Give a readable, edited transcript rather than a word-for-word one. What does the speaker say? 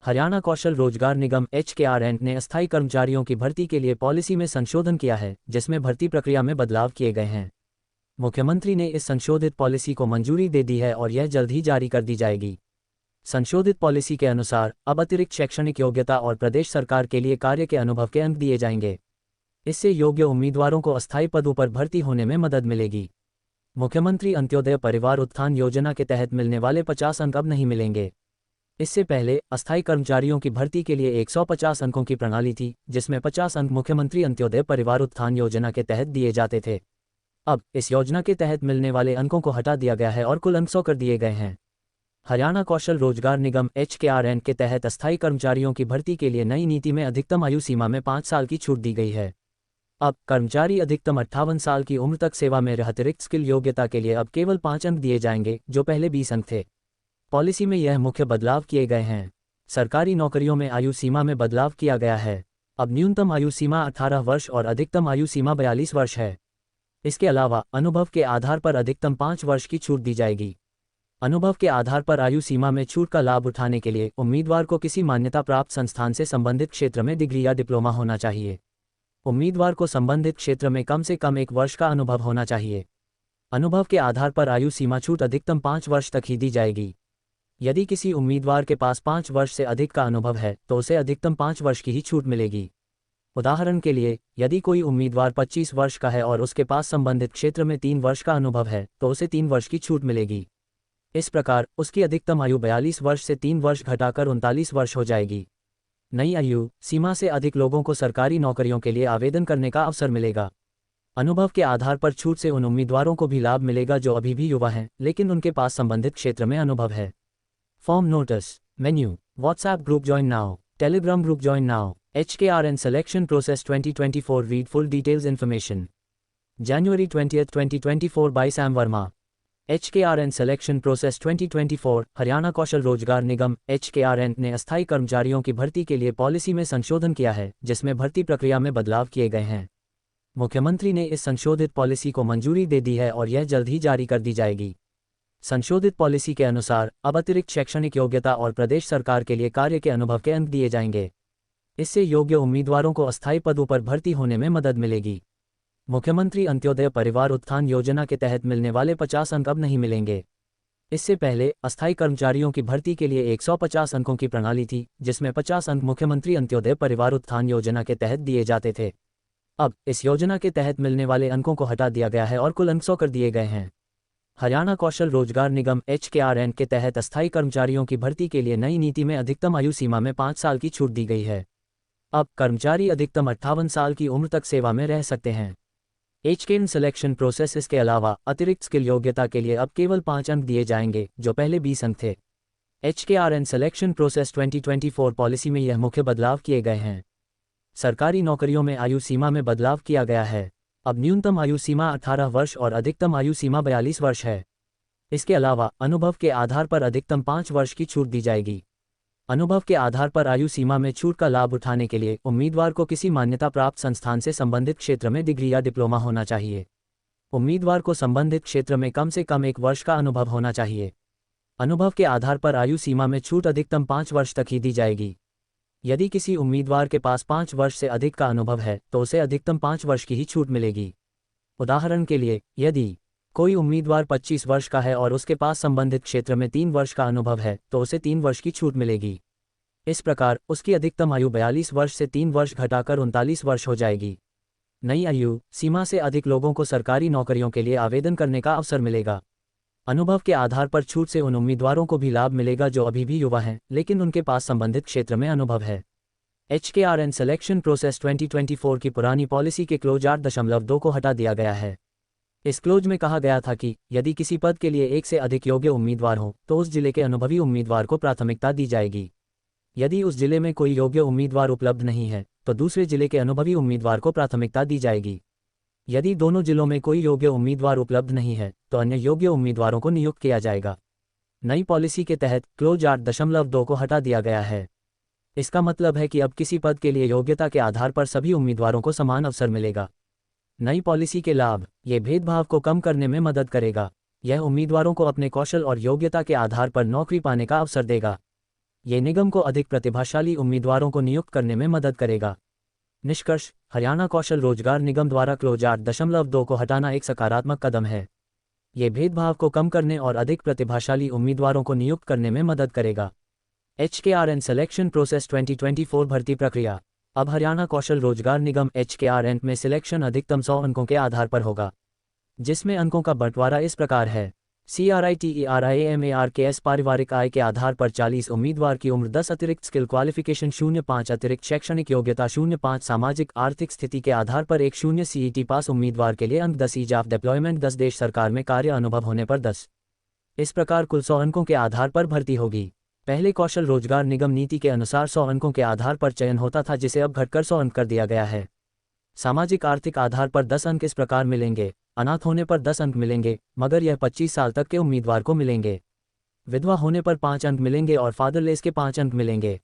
हरियाणा कौशल रोजगार निगम HKRN ने अस्थायी कर्मचारियों की भर्ती के लिए पॉलिसी में संशोधन किया है, जिसमें भर्ती प्रक्रिया में बदलाव किए गए हैं। मुख्यमंत्री ने इस संशोधित पॉलिसी को मंजूरी दे दी है और यह जल्द ही जारी कर दी जाएगी। संशोधित पॉलिसी के अनुसार अब अतिरिक्त शैक्षणिक योग्यता और प्रदेश सरकार के लिए कार्य के अनुभव के अंक दिए जाएंगे। इससे योग्य उम्मीदवारों को अस्थायी पदों पर भर्ती होने में मदद मिलेगी। मुख्यमंत्री अंत्योदय परिवार उत्थान योजना के तहत मिलने वाले 50 अंक अब नहीं मिलेंगे। इससे पहले अस्थायी कर्मचारियों की भर्ती के लिए 150 अंकों की प्रणाली थी, जिसमें 50 अंक मुख्यमंत्री अंत्योदय परिवार उत्थान योजना के तहत दिए जाते थे। अब इस योजना के तहत मिलने वाले अंकों को हटा दिया गया है और कुल अंक 100 कर दिए गए हैं। हरियाणा कौशल रोजगार निगम HKRN के तहत अस्थायी कर्मचारियों की भर्ती के लिए नई नीति में अधिकतम आयु सीमा में 5 साल की छूट दी गई है। अब कर्मचारी अधिकतम 58 साल की उम्र तक सेवा में रह अतिरिक्त स्किल योग्यता के लिए अब केवल 5 अंक दिए जाएंगे, जो पहले 20 अंक थे। पॉलिसी में यह मुख्य बदलाव किए गए हैं। सरकारी नौकरियों में आयु सीमा में बदलाव किया गया है। अब न्यूनतम आयु सीमा 18 वर्ष और अधिकतम आयु सीमा 42 वर्ष है। इसके अलावा अनुभव के आधार पर अधिकतम 5 वर्ष की छूट दी जाएगी। अनुभव के आधार पर आयु सीमा में छूट का लाभ उठाने के लिए उम्मीदवार को किसी मान्यता प्राप्त संस्थान से संबंधित क्षेत्र में डिग्री या डिप्लोमा होना चाहिए। उम्मीदवार को संबंधित क्षेत्र में कम से कम 1 वर्ष का अनुभव होना चाहिए। अनुभव के आधार पर आयु सीमा छूट अधिकतम 5 वर्ष तक ही दी जाएगी। यदि किसी उम्मीदवार के पास 5 वर्ष से अधिक का अनुभव है तो उसे अधिकतम 5 वर्ष की ही छूट मिलेगी। उदाहरण के लिए, यदि कोई उम्मीदवार 25 वर्ष का है और उसके पास संबंधित क्षेत्र में 3 वर्ष का अनुभव है तो उसे 3 वर्ष की छूट मिलेगी। इस प्रकार उसकी अधिकतम आयु 42 वर्ष से 3 वर्ष घटाकर 39 वर्ष हो जाएगी। नई आयु सीमा से अधिक लोगों को सरकारी नौकरियों के लिए आवेदन करने का अवसर मिलेगा। अनुभव के आधार पर छूट से उन उम्मीदवारों को भी लाभ मिलेगा जो अभी भी युवा हैं, लेकिन उनके पास संबंधित क्षेत्र में अनुभव है। Form notice, menu, WhatsApp group join now, Telegram group join now, HKRN selection process 2024 read full details information. January 20, 2024 by Sam Verma. HKRN selection process 2024 Haryana कौशल रोजगार निगम HKRN ने अस्थायी कर्मचारियों की भर्ती के लिए पॉलिसी में संशोधन किया है, जिसमें भर्ती प्रक्रिया में बदलाव किए गए हैं। मुख्यमंत्री ने इस संशोधित पॉलिसी को मंजूरी दे दी है और यह जल्द ही जारी कर दी जाएगी। संशोधित पॉलिसी के अनुसार अब अतिरिक्त शैक्षणिक योग्यता और प्रदेश सरकार के लिए कार्य के अनुभव के अंक दिए जाएंगे। इससे योग्य उम्मीदवारों को अस्थायी पदों पर भर्ती होने में मदद मिलेगी। मुख्यमंत्री अंत्योदय परिवार उत्थान योजना के तहत मिलने वाले 50 अंक अब नहीं मिलेंगे। इससे पहले अस्थायी कर्मचारियों की भर्ती के लिए 150 अंकों की प्रणाली थी, जिसमें 50 अंक मुख्यमंत्री अंत्योदय परिवार उत्थान योजना के तहत दिए जाते थे। अब इस योजना के तहत मिलने वाले अंकों को हटा दिया गया है और कुल अंक 100 कर दिए गए हैं। हरियाणा कौशल रोजगार निगम HKRN के तहत अस्थायी कर्मचारियों की भर्ती के लिए नई नीति में अधिकतम आयु सीमा में 5 साल की छूट दी गई है। अब कर्मचारी अधिकतम 58 साल की उम्र तक सेवा में रह सकते हैं। HKRN सिलेक्शन प्रोसेस इसके अलावा अतिरिक्त स्किल योग्यता के लिए अब केवल 5 अंक दिए जाएंगे, जो पहले 20 अंक थे। HKRN सिलेक्शन प्रोसेस 2024 पॉलिसी में यह मुख्य बदलाव किए गए हैं। सरकारी नौकरियों में आयु सीमा में बदलाव किया गया है। अब न्यूनतम आयु सीमा 18 वर्ष और अधिकतम आयु सीमा 42 वर्ष है। इसके अलावा अनुभव के आधार पर अधिकतम 5 वर्ष की छूट दी जाएगी। अनुभव के आधार पर आयु सीमा में छूट का लाभ उठाने के लिए उम्मीदवार को किसी मान्यता प्राप्त संस्थान से संबंधित क्षेत्र में डिग्री या डिप्लोमा होना चाहिए। उम्मीदवार को संबंधित क्षेत्र में कम से कम 1 वर्ष का अनुभव होना चाहिए। अनुभव के आधार पर आयु सीमा में छूट अधिकतम 5 वर्ष तक ही दी जाएगी। यदि किसी उम्मीदवार के पास 5 वर्ष से अधिक का अनुभव है तो उसे अधिकतम 5 वर्ष की ही छूट मिलेगी। उदाहरण के लिए, यदि कोई उम्मीदवार 25 वर्ष का है और उसके पास संबंधित क्षेत्र में 3 वर्ष का अनुभव है तो उसे 3 वर्ष की छूट मिलेगी। इस प्रकार उसकी अधिकतम आयु 42 वर्ष से 3 वर्ष घटाकर 39 वर्ष हो जाएगी। नई आयु सीमा से अधिक लोगों को सरकारी नौकरियों के लिए आवेदन करने का अवसर मिलेगा। अनुभव के आधार पर छूट से उन उम्मीदवारों को भी लाभ मिलेगा जो अभी भी युवा हैं, लेकिन उनके पास संबंधित क्षेत्र में अनुभव है। HKRN सिलेक्शन प्रोसेस 2024 की पुरानी पॉलिसी के क्लोज 8.2 को हटा दिया गया है। इस क्लोज में कहा गया था कि यदि किसी पद के लिए 1 से अधिक योग्य उम्मीदवार हो तो उस जिले के अनुभवी उम्मीदवार को प्राथमिकता दी जाएगी। यदि उस जिले में कोई योग्य उम्मीदवार उपलब्ध नहीं है तो दूसरे जिले के अनुभवी उम्मीदवार को प्राथमिकता दी जाएगी। यदि दोनों जिलों में कोई योग्य उम्मीदवार उपलब्ध नहीं है तो अन्य योग्य उम्मीदवारों को नियुक्त किया जाएगा। नई पॉलिसी के तहत क्लोज 8.2 को हटा दिया गया है। इसका मतलब है कि अब किसी पद के लिए योग्यता के आधार पर सभी उम्मीदवारों को समान अवसर मिलेगा। नई पॉलिसी के लाभ, ये भेदभाव को कम करने में मदद करेगा। यह उम्मीदवारों को अपने कौशल और योग्यता के आधार पर नौकरी पाने का अवसर देगा। ये निगम को अधिक प्रतिभाशाली उम्मीदवारों को नियुक्त करने में मदद करेगा। निष्कर्ष, हरियाणा कौशल रोजगार निगम द्वारा क्लोज 8.2 को हटाना एक सकारात्मक कदम है। ये भेदभाव को कम करने और अधिक प्रतिभाशाली उम्मीदवारों को नियुक्त करने में मदद करेगा। HKRN सिलेक्शन प्रोसेस 2024 भर्ती प्रक्रिया। अब हरियाणा कौशल रोजगार निगम HKRN में सिलेक्शन अधिकतम 100 अंकों के आधार पर होगा, जिसमें अंकों का बंटवारा इस प्रकार है। CRITERIAMARKS पारिवारिक आय के आधार पर 40 उम्मीदवार की उम्र 10 अतिरिक्त स्किल क्वालिफिकेशन 05 अतिरिक्त शैक्षणिक योग्यता 05 सामाजिक आर्थिक स्थिति के आधार पर 10 CET पास उम्मीदवार के लिए अंक 10 ईज ऑफ डिप्लॉयमेंट 10 देश सरकार में कार्य अनुभव होने पर 10। इस प्रकार कुल 100 अंकों के आधार पर भर्ती होगी। पहले कौशल रोजगार निगम नीति के अनुसार 100 अंकों के आधार पर चयन होता था, जिसे अब घटकर 100 अंक कर दिया गया है। सामाजिक आर्थिक आधार पर 10 अंक इस प्रकार मिलेंगे। अनाथ होने पर 10 अंक मिलेंगे, मगर यह 25 साल तक के उम्मीदवार को मिलेंगे। विधवा होने पर 5 अंक मिलेंगे और फादरलेस के 5 अंक मिलेंगे।